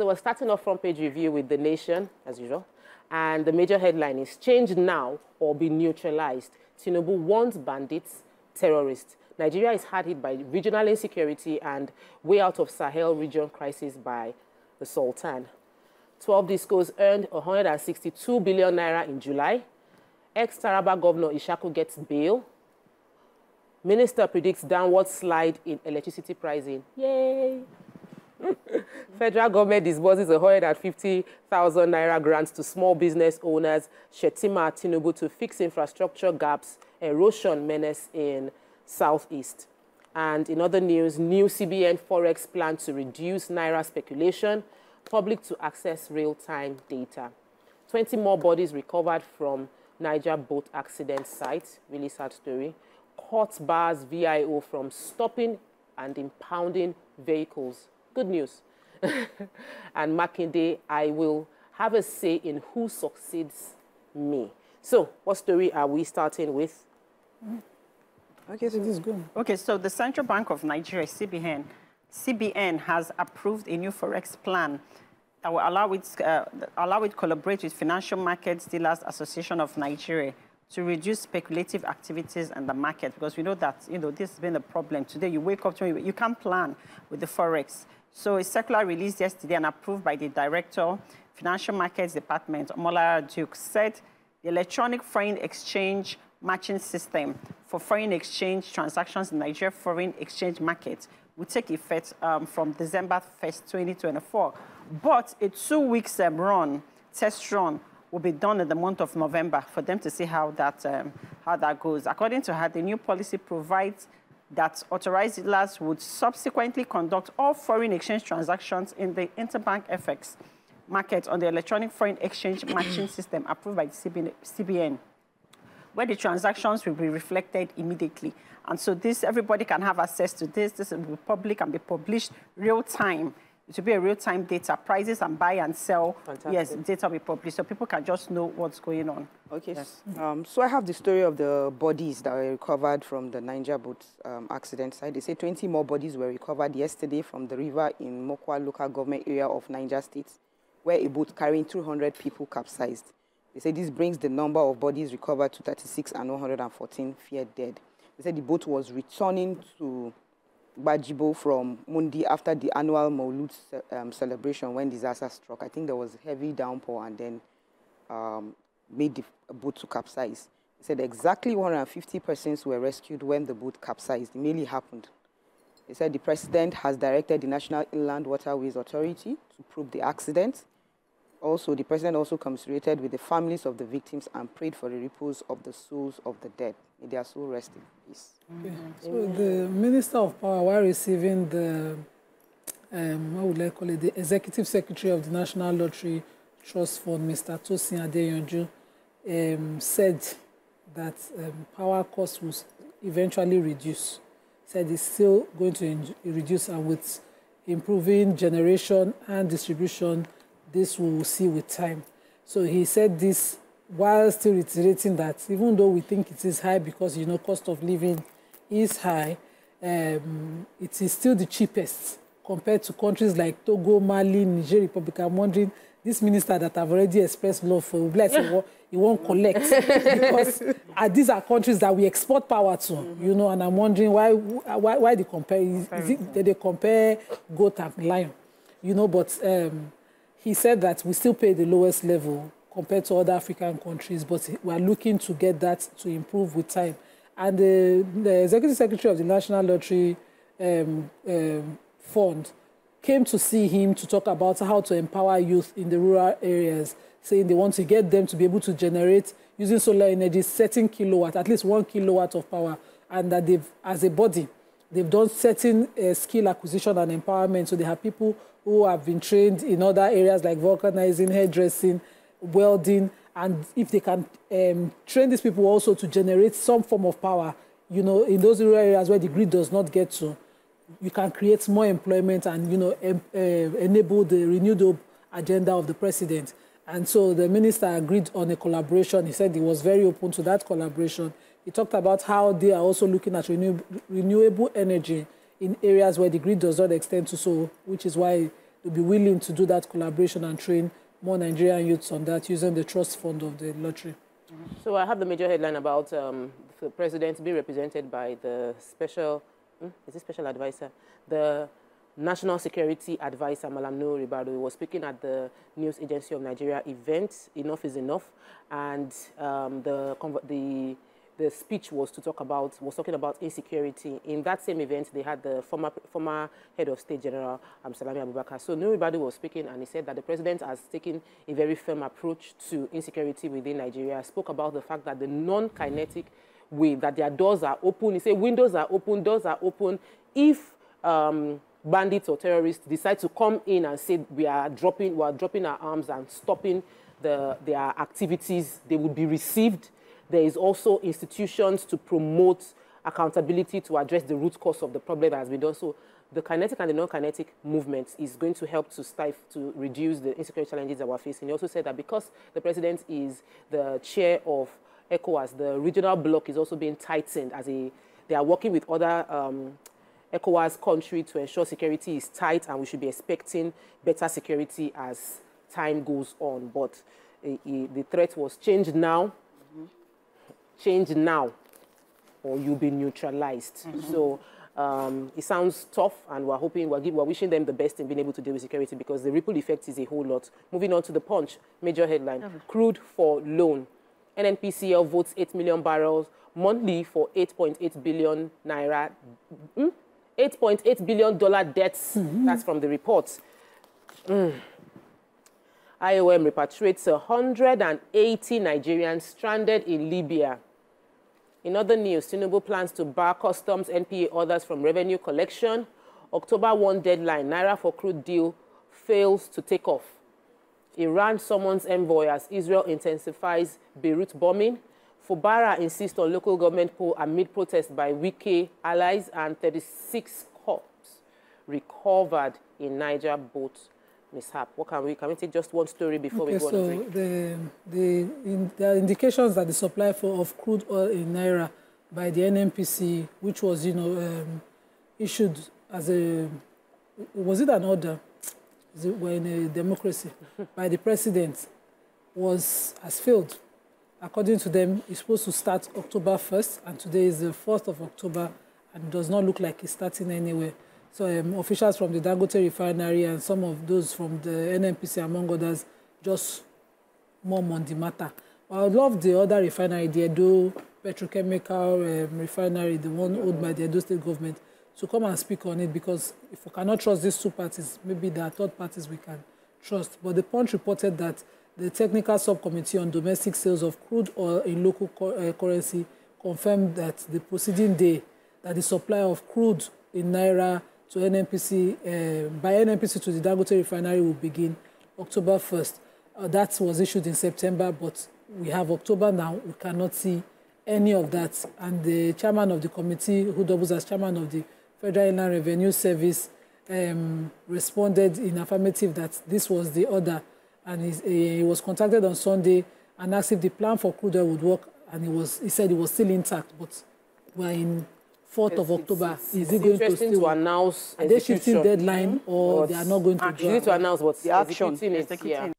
So we're starting off front page review with The Nation, as usual. And the major headline is change now or be neutralized. Tinubu warns bandits, terrorists. Nigeria is hard hit by regional insecurity and way out of Sahel region crisis by the Sultan. 12 discos earned 162 billion naira in July. Ex-Taraba Governor Ishaku gets bail. Minister predicts downward slide in electricity pricing. Yay! Federal government disburses 150,000 naira grants to small business owners. Shetima Tinubu to fix infrastructure gaps. Erosion menace in Southeast. And in other news, new CBN Forex plan to reduce naira speculation. Public to access real-time data. 20 more bodies recovered from Niger boat accident site. Really sad story. Court bars VIO from stopping and impounding vehicles. Good news. And Makinde, I will have a say in who succeeds me. So, what story are we starting with? Okay, so this is good. Okay, so the Central Bank of Nigeria, CBN has approved a new forex plan that will allow it collaborate with Financial Markets Dealers Association of Nigeria to reduce speculative activities in the market, because we know that this has been a problem. Today you wake up to you can't plan with the forex. So a circular released yesterday and approved by the Director, Financial Markets Department, Omola Duke, said the electronic foreign exchange matching system for foreign exchange transactions in Nigeria foreign exchange market will take effect from December 1st, 2024. But a 2-week test run, will be done in the month of November for them to see how that goes. According to her, the new policy provides that authorized dealers would subsequently conduct all foreign exchange transactions in the interbank FX market on the electronic foreign exchange matching system approved by the CBN, where the transactions will be reflected immediately. And so everybody can have access to this. This will be public and be published real time. It will be a real-time data, prices and buy and sell. Fantastic. Yes, data will be published, so people can just know what's going on. Okay, yes. So I have the story of the bodies that were recovered from the Niger boat accident site. They say 20 more bodies were recovered yesterday from the river in Mokwa local government area of Niger State, where a boat carrying 200 people capsized. They say this brings the number of bodies recovered to 36 and 114 feared dead. They said the boat was returning to Bajibo from Mundi after the annual Maulud celebration when disaster struck. I think there was heavy downpour and then made the boat to capsize. They said exactly 150 persons were rescued when the boat capsized. It merely happened. They said the president has directed the National Inland Waterways Authority to probe the accident. Also, the president also commiserated with the families of the victims and prayed for the repose of the souls of the dead. May their soul rest in peace. Okay. So the Minister of Power, while receiving the, what would I call it, the Executive Secretary of the National Lottery Trust Fund, Mr. Tosin Adeyonju, said that power costs will eventually reduce. Said it's still going to reduce, and with improving generation and distribution, this we will see with time. So he said this while still reiterating that even though we think it is high because, cost of living is high, it is still the cheapest compared to countries like Togo, Mali, Niger Republic. I'm wondering, this minister that I've already expressed love for, he won't collect because these are countries that we export power to, and I'm wondering why they compare. They compare goat and lion, but he said that we still pay the lowest level compared to other African countries, but we are looking to get that to improve with time. And the Executive Secretary of the National Lottery Fund came to see him to talk about how to empower youth in the rural areas, saying they want to get them to be able to generate using solar energy, certain kilowatt, at least 1 kilowatt of power, and that they've, as a body, they've done certain skill acquisition and empowerment. So they have people who have been trained in other areas like vulcanizing, hairdressing, welding, and if they can train these people also to generate some form of power, in those rural areas where the grid does not get to, you can create more employment and, enable the renewed agenda of the president. And so the minister agreed on a collaboration. He said he was very open to that collaboration. He talked about how they are also looking at renewable energy in areas where the grid does not extend to, so which is why they'll be willing to do that collaboration and train more Nigerian youths on that using the trust fund of the lottery. So I have the major headline about the president being represented by the special, is it special advisor? The National Security Advisor, Malam Nuhu Ribadu, was speaking at the News Agency of Nigeria event, Enough is Enough, and the speech was talking about insecurity. In that same event, they had the former head of state, General Salami Abubakar. So Nuhu Ribadu was speaking, and he said that the president has taken a very firm approach to insecurity within Nigeria. Spoke about the fact that the non-kinetic way, that their doors are open. He said windows are open, doors are open. If bandits or terrorists decide to come in and say we are dropping our arms and stopping their activities, they will be received. There is also institutions to promote accountability to address the root cause of the problem that has been done. So the kinetic and the non-kinetic movement is going to help to reduce the insecurity challenges that we're facing. He also said that because the president is the chair of ECOWAS, the regional bloc is also being tightened they are working with other ECOWAS country to ensure security is tight, and we should be expecting better security as time goes on. But the threat was changed now. Change now, or you'll be neutralized. So it sounds tough, and we're wishing them the best in being able to deal with security, because the ripple effect is a whole lot. Moving on to the Punch, major headline: crude for loan. NNPCL votes 8 million barrels monthly for 8.8 billion naira. $8.8 billion debts. That's from the report. IOM repatriates 180 Nigerians stranded in Libya. In other news, Tinubu plans to bar customs NPA orders from revenue collection. October 1 deadline, Naira for crude deal fails to take off. Iran summons envoy as Israel intensifies Beirut bombing. Fubara insists on local government poll amid protest by Wike allies, and 36 corpses recovered in Niger boat mishap. Can we take just one story before we go on a break? There are indications that the supply of crude oil in Naira by the NNPC, which was, issued as was it an order? We're in a democracy, by the president, has failed. According to them, it's supposed to start October 1st, and today is the 4th of October, and it does not look like it's starting anywhere. So officials from the Dangote refinery and some of those from the NNPC, among others, just mum on the matter. I would love the other refinery, the Edo Petrochemical refinery, the one owned by the Edo State government, to come and speak on it, because if we cannot trust these two parties, maybe there are third parties we can trust. But the Punch reported that the Technical Subcommittee on Domestic Sales of Crude Oil in Local Currency confirmed that the preceding day that the supply of crude in Naira to NNPC, by NNPC to the Dangote refinery will begin October 1st. That was issued in September, but we have October now. We cannot see any of that. And the chairman of the committee, who doubles as chairman of the Federal Inland Revenue Service, responded in affirmative that this was the order. And he was contacted on Sunday and asked if the plan for crude oil would work. And he said it was still intact, but we're in 4th of October. Is it going to still announce? Are they shifting deadline, or they are not going to do it? To announce what's the action. Executing it.